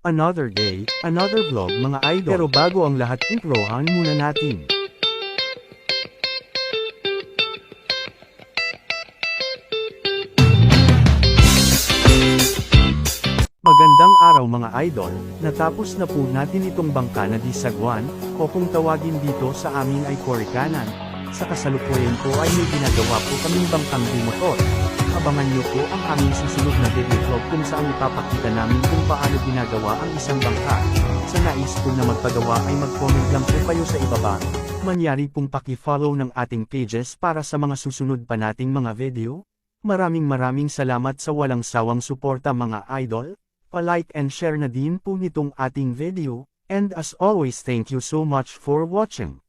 Another day, another vlog mga idol. Pero bago ang lahat, introhan muna natin. Magandang araw mga idol, natapos na po natin itong bangka na di sagwan, o kung tawagin dito sa amin ay korikanan. Sa kasalukuyan po ay may ginagawa po kaming bangkang motor. Abangan nyo po ang aming susunod na video vlog kung saan ipapakita namin kung paano ginagawa ang isang bangka. Sa nais po na magpagawa ay mag-comment lang po kayo sa ibaba. Manyari pong paki-follow ng ating pages para sa mga susunod pa nating mga video. Maraming salamat sa walang sawang suporta mga idol. Pa-like and share na din po nitong ating video, and as always thank you so much for watching.